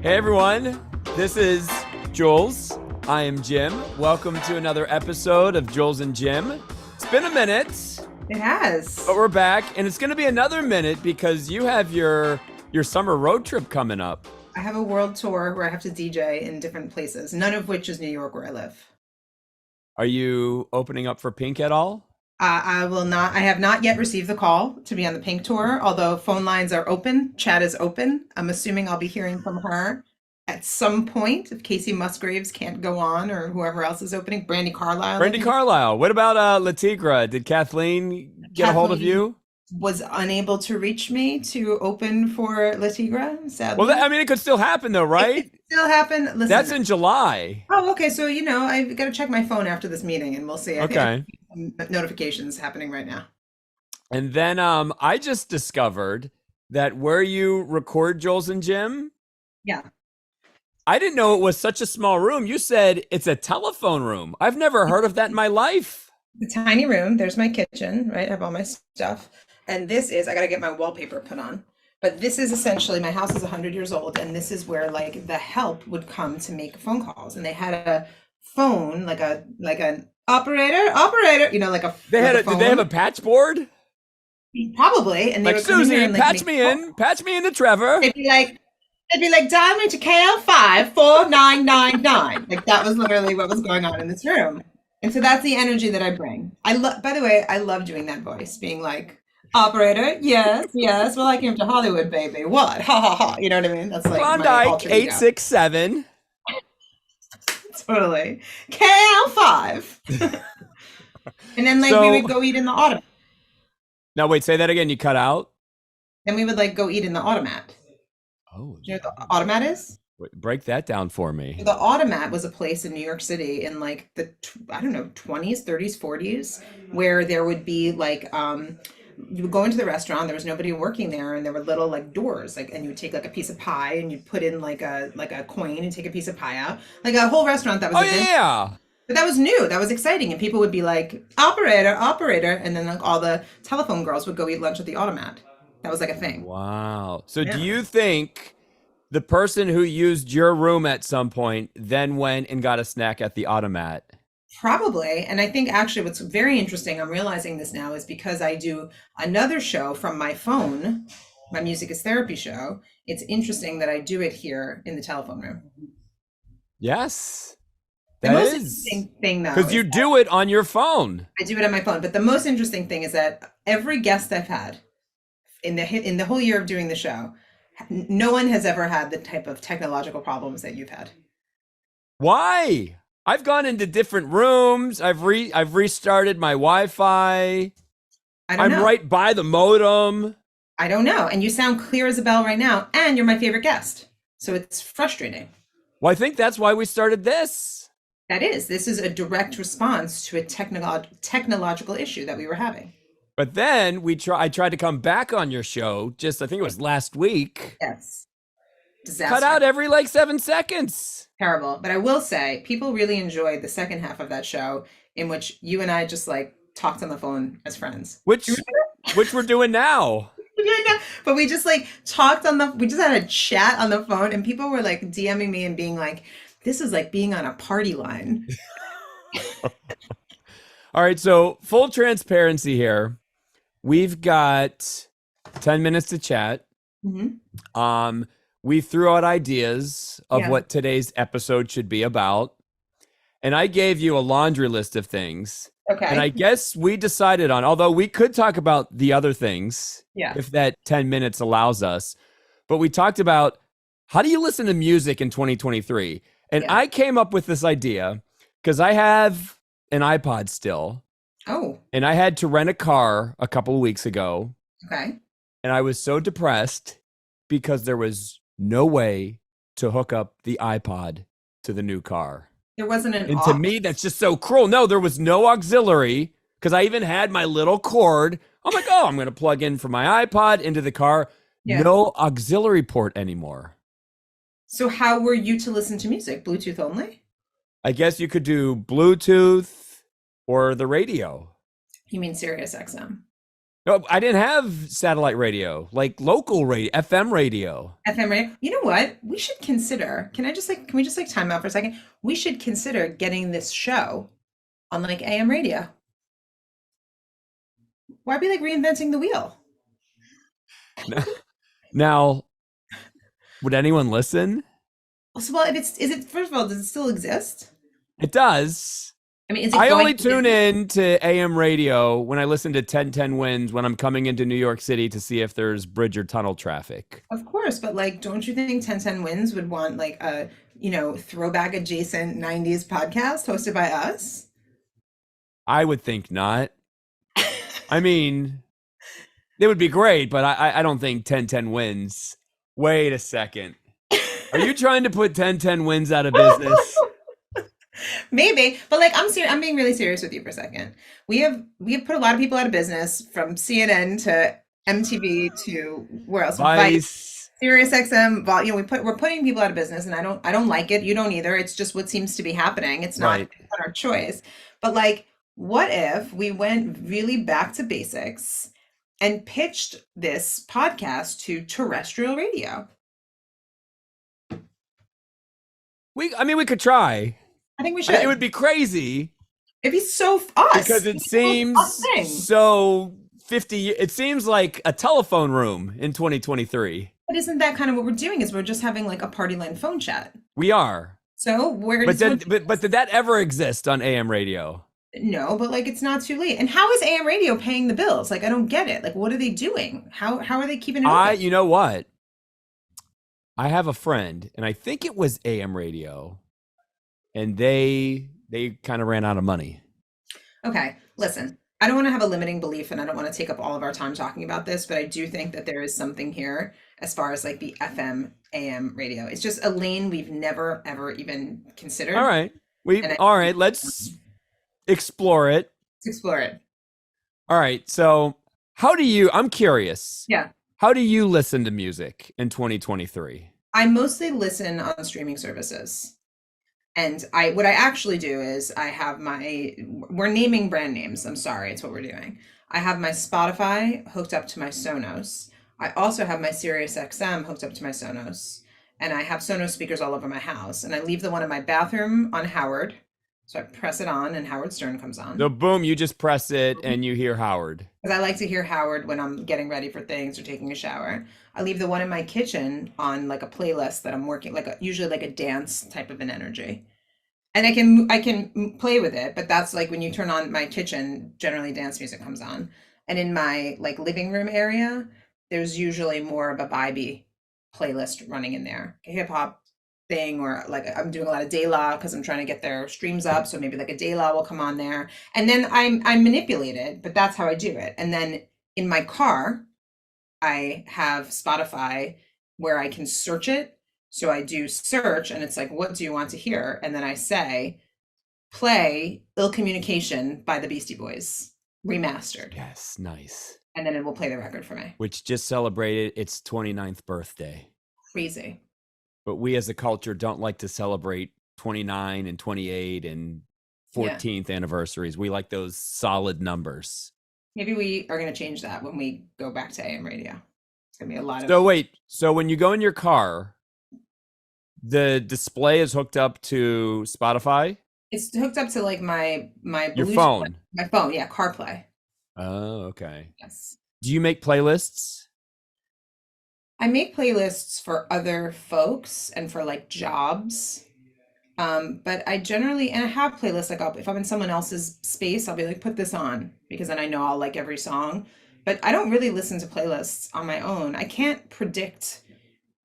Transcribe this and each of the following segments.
Hey everyone, this is Jules. I am Jim. Welcome to another episode of Jules and Jim. It's been a minute, It has. but we're back, and it's going to be another minute because you have your summer road trip coming up. I have a world tour where I have to DJ in different places, none of which is New York where I live. Are you opening up for Pink at all? I will not, I have not yet received the call to be on the Pink tour, although phone lines are open, chat is open. I'm assuming I'll be hearing from her at some point if Casey Musgraves can't go on or whoever else is opening. Brandy Carlisle. Brandy Carlisle. What about La Tigra? Did Kathleen get a hold of Kathleen you? was unable to reach me to open for La Tigra, Well, sadly. I mean, it could still happen though, It right? could still happen. That's Listen. in July. Oh, okay. So, I've got to check my phone after this meeting and we'll see. I think Okay. notifications happening right now. And then I just discovered that where you record Jules and Jim, Yeah. I didn't know it was such a small room. You said it's a telephone room. I've never heard of that in my life. The tiny room. There's my kitchen, right? I have all my stuff. And this is, I got to get my wallpaper put on. But this is essentially, my house is 100 years old. And this is where like the help would come to make phone calls. And they had a phone, like an operator, like a, They like had a did they have a phone. patch board? Probably. And they Like would come in here Susie, and like patch make me in, patch me into Trevor. they'd be like, dial me to KL54999. Like that was literally what was going on in this room. And so that's the energy that I bring. By the way, I love doing that voice, being like, operator, yes, yes. Well, I came to Hollywood, baby. What? Ha ha ha. You know what I mean? That's like my Klondike alter ego. 867. Totally. KL5. And then like we So would go eat in the Automat. now wait, say that again. You cut out. Then we would like go eat in the Automat. Oh, Do you know what the Automat is? wait, break that down for me. The Automat was a place in New York City in like the I don't know 20s, 30s, 40s, where there would be like you would go into the restaurant, there was nobody working there, and there were little like doors, like, and you would take like a piece of pie and you'd put in like a coin and take a piece of pie out, like a whole restaurant that was Oh like this. yeah. But that was new, that was exciting, and people would be like operator, operator, and then like all the telephone girls would go eat lunch at the Automat. That was like a thing. Wow. So do Yeah. you think the person who used your room at some point then went and got a snack at the automat? Probably. And I think actually what's very interesting, I'm realizing this now, is because I do another show from my phone, my Music is Therapy show. It's interesting that I do it here in the telephone room. Yes, The that most is. interesting thing, though, Because is you that do it on your phone. I do it on my phone. But the most interesting thing is that every guest I've had in the whole year of doing the show, no one has ever had the type of technological problems that you've had. Why? I've gone into different rooms. I've restarted my Wi-Fi. I don't I'm know. right by the modem. I don't know. And you sound clear as a bell right now, and you're my favorite guest. So it's frustrating. Well, I think that's why we started this. This is a direct response to a technological issue that we were having. But then I tried to come back on your show just I think it was last week. Yes. Cut Disaster. out every like 7 seconds. Terrible. But I will say, people really enjoyed the second half of that show in which you and I just like talked on the phone as friends. Do you Which remember? which we're doing now. Yeah, but we just like we just had a chat on the phone, and people were like DMing me and being like, this is like being on a party line. All right, so full transparency here. We've got 10 minutes to chat. Hmm. We threw out ideas of Yeah. what today's episode should be about. And I gave you a laundry list of things. And I Okay. guess we decided on, although we could talk about the other things Yeah. if that 10 minutes allows us, but we talked about how do you listen to music in 2023? And Yeah. I came up with this idea because I have an iPod still, Oh, and I had to rent a car a couple of weeks ago. okay. And I was so depressed because there was no way to hook up the iPod to the new car. There wasn't an And to aux. me, that's just so cruel. No, there was no auxiliary because I even had my little cord. I'm like, oh, I'm going to plug in from my iPod into the car. Yeah. No auxiliary port anymore. So how were you to listen to music? Bluetooth only? I guess you could do Bluetooth or the radio. You mean Sirius XM? No, I didn't have satellite radio, like local radio, FM radio. FM radio. You know what? We should consider. Can we just like time out for a second? We should consider getting this show on like AM radio. Why be like reinventing the wheel? Now, would anyone listen? Well, if it's is it first of all, does it still exist? It does. I mean, is it I going only to tune exist? in to AM radio when I listen to 1010 Winds when I'm coming into New York City to see if there's bridge or tunnel traffic. Of course, but like, don't you think 1010 Wins would want like a, throwback adjacent 90s podcast hosted by us? I would think not. I mean, it would be great, but I don't think 1010 Winds. Wait a second. Are you trying to put 1010 Winds out of business? Maybe, but like I'm serious. I'm being really serious with you for a second. We have put a lot of people out of business, from CNN to MTV to where else? Vice. Sirius XM. We're putting people out of business, and I don't like it. You don't either. It's just what seems to be happening. It's not, Right. it's not our choice. But like, what if we went really back to basics and pitched this podcast to terrestrial radio? We could try. I think we I mean, it should. would be crazy It'd be so us. because it It'd be so seems us thing. so 50. It seems like a telephone room in 2023. But isn't that kind of what we're doing? Is we're just having like a party line phone chat. We are. So where But does but did that ever exist on AM radio? no, but like it's not too late. And how is AM radio paying the bills? Like I don't get it. Like what are they doing? How are they keeping it open? You know what? I have a friend, and I think it was AM radio, and they kind of ran out of money. Okay, listen. I don't want to have a limiting belief, and I don't want to take up all of our time talking about this, but I do think that there is something here as far as like the FM AM radio. It's just a lane we've never ever even considered. All right. And All right, let's explore it. let's explore it. All right. So, I'm curious. Yeah. How do you listen to music in 2023? I mostly listen on streaming services. And what I actually do is I have we're naming brand names. I'm sorry, it's what we're doing. I have my Spotify hooked up to my Sonos. I also have my Sirius XM hooked up to my Sonos. And I have Sonos speakers all over my house. And I leave the one in my bathroom on Howard. So I press it on and Howard Stern comes on. So, boom, you just press it and you hear Howard. Because I like to hear Howard when I'm getting ready for things or taking a shower. I leave the one in my kitchen on like a playlist that I'm working, usually like a dance type of an energy. And I can play with it, but that's like when you turn on my kitchen, generally dance music comes on. And in my like living room area, there's usually more of a vibey playlist running in there, a hip hop thing, or like I'm doing a lot of De La because I'm trying to get their streams up. So maybe like a De La will come on there, and then I manipulate it, but that's how I do it. And then in my car, I have Spotify where I can search it. So I do search, and it's like, what do you want to hear? And then I say, play Ill Communication by the Beastie Boys, remastered. Yes, nice. And then it will play the record for me. Which just celebrated its 29th birthday. Crazy. But we as a culture don't like to celebrate 29 and 28 and 14th anniversaries. We like those solid numbers. Maybe we are going to change that when we go back to AM radio. It's going to be a lot of. So wait, so when you go in your car, the display is hooked up to Spotify? It's hooked up to like my Your Bluetooth, phone. my phone, yeah, CarPlay. Oh, okay. Yes. Do you make playlists? I make playlists for other folks and for like jobs. But I generally, and I have playlists like if I'm in someone else's space, I'll be like, put this on, because then I know I'll like every song. But I don't really listen to playlists on my own. I can't predict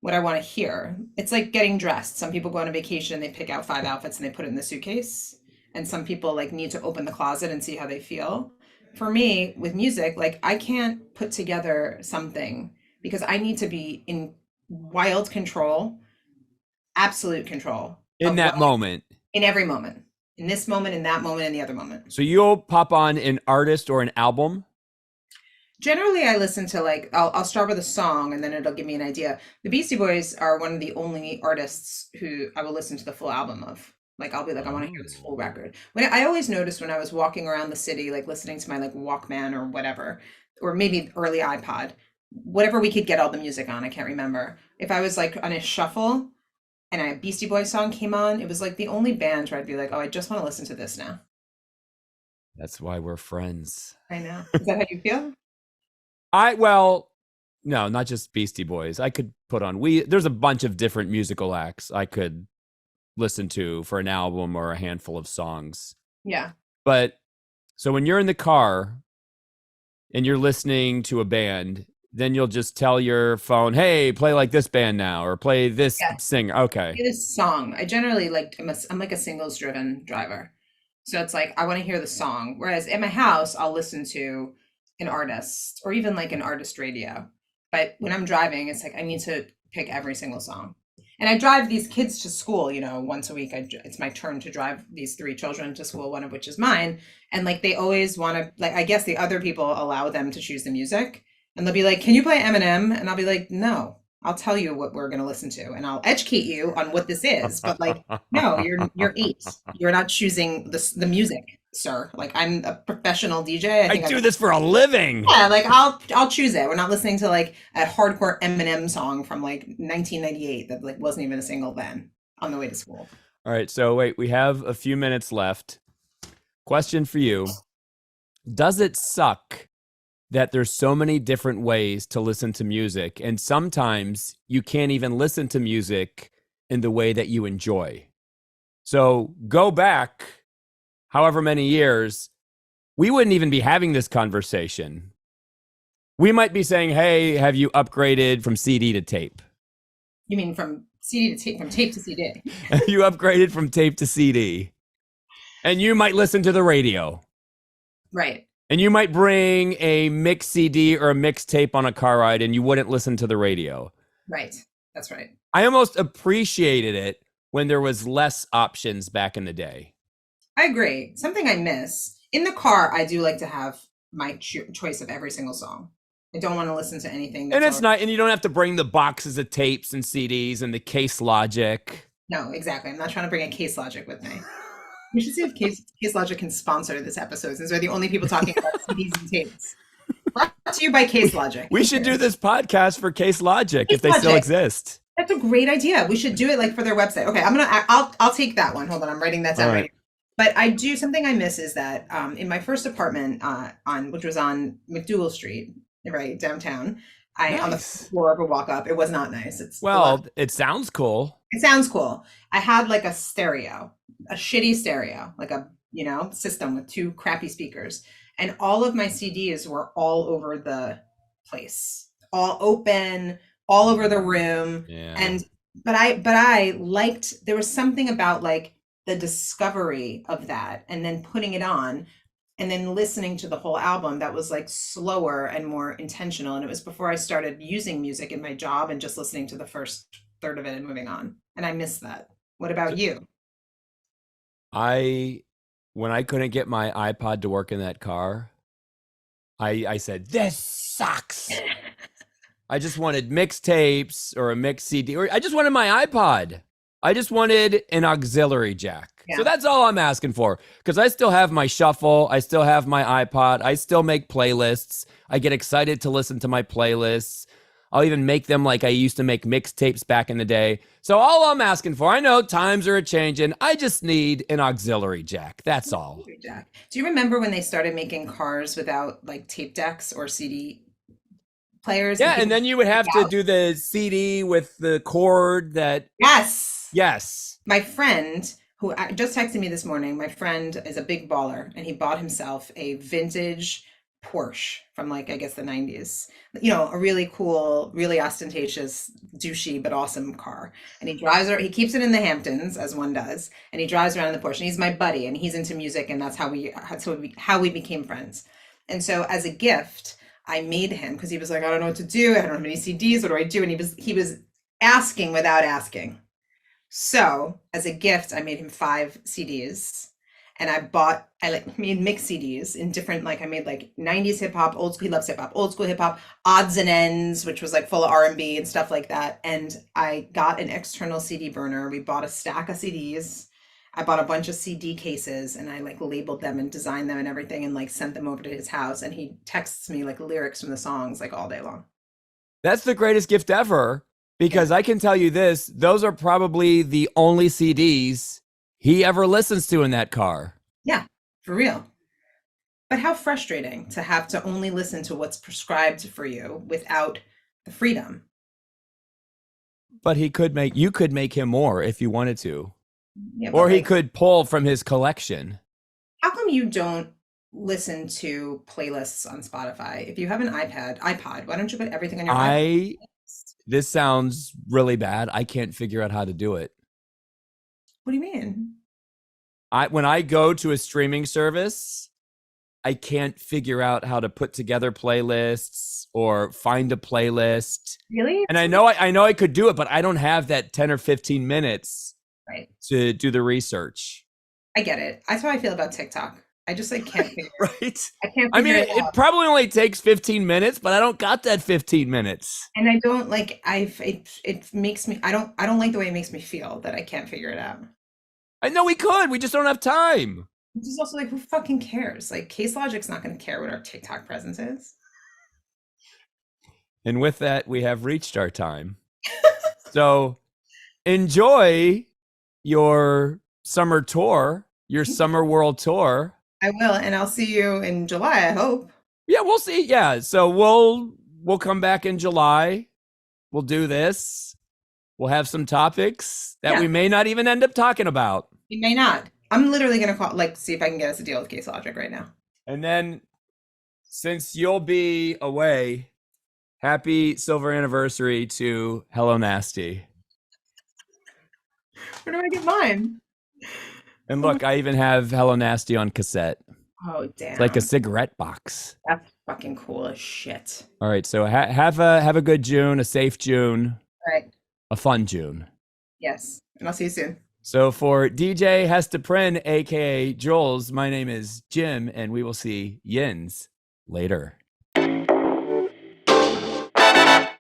what I want to hear. It's like getting dressed. Some people go on a vacation and they pick out 5 outfits and they put it in the suitcase. And some people like need to open the closet and see how they feel. For me, with music, like I can't put together something because I need to be in wild control, absolute control. In that moment. In every moment. In this moment, in that moment, in the other moment. So you'll pop on an artist or an album? Generally, I listen to like, I'll start with a song and then it'll give me an idea. The Beastie Boys are one of the only artists who I will listen to the full album of. Like, I'll be like, I want to hear this full record. I always noticed when I was walking around the city, like listening to my like Walkman or whatever, or maybe early iPod, whatever we could get all the music on, I can't remember. If I was like on a shuffle and a Beastie Boys song came on, it was like the only band where I'd be like, oh, I just want to listen to this now. That's why we're friends. I know. Is that how you feel? Well, no, not just Beastie Boys. I could put on there's a bunch of different musical acts I could listen to for an album or a handful of songs. Yeah. But so when you're in the car and you're listening to a band, then you'll just tell your phone, hey, play like this band now, or play this Yeah. singer. Okay. This song. I generally like, I'm like a singles driven driver. So it's like, I want to hear the song. Whereas at my house, I'll listen to an artist or even like an artist radio. But when I'm driving, it's like, I need to pick every single song. And I drive these kids to school, once a week. It's my turn to drive these three children to school, one of which is mine. And like, they always want to, like, I guess the other people allow them to choose the music. And they'll be like, can you play Eminem? And I'll be like, no, I'll tell you what we're going to listen to. And I'll educate you on what this is. But like, no, you're 8. You're not choosing the music, sir. Like, I'm a professional DJ. I do this for a living. Yeah, like I'll choose it. We're not listening to like a hardcore Eminem song from like 1998 that like wasn't even a single then on the way to school. All right, so wait, we have a few minutes left. Question for you. Does it suck that there's so many different ways to listen to music, and sometimes you can't even listen to music in the way that you enjoy? So go back however many years, we wouldn't even be having this conversation. We might be saying, hey, have you upgraded from CD to tape? You mean from CD to tape, from tape to CD? You upgraded from tape to CD. And you might listen to the radio. Right. And you might bring a mix CD or a mix tape on a car ride and you wouldn't listen to the radio. Right. That's right. I almost appreciated it when there was less options back in the day. I agree. Something I miss. In the car, I do like to have my choice of every single song. I don't want to listen to anything. And it's not, and you don't have to bring the boxes of tapes and CDs and the Case Logic. No, exactly. I'm not trying to bring a Case Logic with me. We should see if Case Logic can sponsor this episode, since we're the only people talking about CDs and tapes. Brought to you by Case Logic. We should do this podcast for Case Logic if they still exist. That's a great idea. We should do it like for their website. Okay, I'll take that one. Hold on, I'm writing that down right now. But I do, something I miss is that in my first apartment which was on McDougal Street, right downtown, on the floor of a walk up. It was not nice. It sounds cool. It sounds cool. I had like a stereo, a shitty stereo, like a system with 2 crappy speakers, and all of my CDs were all over the place, all open, all over the room. Yeah. But I liked, there was something about like the discovery of that, and then putting it on and then listening to the whole album that was like slower and more intentional. And it was before I started using music in my job and just listening to the first third of it and moving on. And I miss that. What about you? When I couldn't get my iPod to work in that car, I said, this sucks. I just wanted mixtapes or a mix CD, or I just wanted my iPod. I just wanted an auxiliary jack. Yeah. So that's all I'm asking for, because I still have my shuffle. I still have my iPod. I still make playlists. I get excited to listen to my playlists. I'll even make them like I used to make mixtapes back in the day. So all I'm asking for, I know times are a-changing. I just need an auxiliary jack. That's all. Do you remember when they started making cars without like tape decks or CD players? Yeah, and then you would have to do the CD with the cord that... Yes. My friend, who just texted me this morning, my friend is a big baller, and he bought himself a vintage Porsche from like, I guess the 90s, a really cool, really ostentatious, douchey, but awesome car. And he drives he keeps it in the Hamptons, as one does. And he drives around in the Porsche, and he's my buddy, and he's into music. And that's how we became friends. And so as a gift, I made him, because he was like, I don't know what to do. I don't have any CDs. What do I do? And he was asking without asking. So as a gift, I made him 5 CDs. And I made mix CDs in different, like I made like 90s hip hop, old school, he loves hip hop, old school hip hop, odds and ends, which was like full of R&B and stuff like that. And I got an external CD burner. We bought a stack of CDs, I bought a bunch of CD cases and I like labeled them and designed them and everything and like sent them over to his house. And he texts me like lyrics from the songs like all day long. That's the greatest gift ever, because Yeah. I can tell you this, those are probably the only CDs he ever listens to in that car. Yeah, for real. But how frustrating to have to only listen to what's prescribed for you without the freedom. But you could make him more if you wanted to. Yeah, but Or he like, could pull from his collection. how come you don't listen to playlists on Spotify? If you have an iPod, why don't you put everything on your iPod? This sounds really bad. I can't figure out how to do it. What do you mean? When I go to a streaming service, I can't figure out how to put together playlists or find a playlist. Really? And I know I could do it, but I don't have that 10 or 15 minutes Right. to do the research. I get it. That's how I feel about TikTok. I just like can't figure Right? I can't I mean, figure it it out. probably only takes 15 minutes, but I don't got that 15 minutes. And I don't like it makes me I don't like the way it makes me feel that I can't figure it out. I know we could. We just don't have time. Which is also like who fucking cares? Like Case Logic's not gonna care what our TikTok presence is. And with that, we have reached our time. So enjoy your summer tour, your summer world tour. I will, and I'll see you in July, I hope. Yeah, we'll see. Yeah. So we'll come back in July. We'll do this. We'll have some topics that we may not even end up talking about. You may not. I'm literally gonna call like see if I can get us a deal with Case Logic right now. And then since you'll be away, happy silver anniversary to Hello Nasty. Where do I get mine? And look, I even have Hello Nasty on cassette. Oh damn. It's like a cigarette box. That's fucking cool as shit. All right, so have a good June, a safe June, All right. a fun June. Yes. And I'll see you soon. So for DJ Hestaprin, aka Jules, my name is Jim, and we will see Yins later.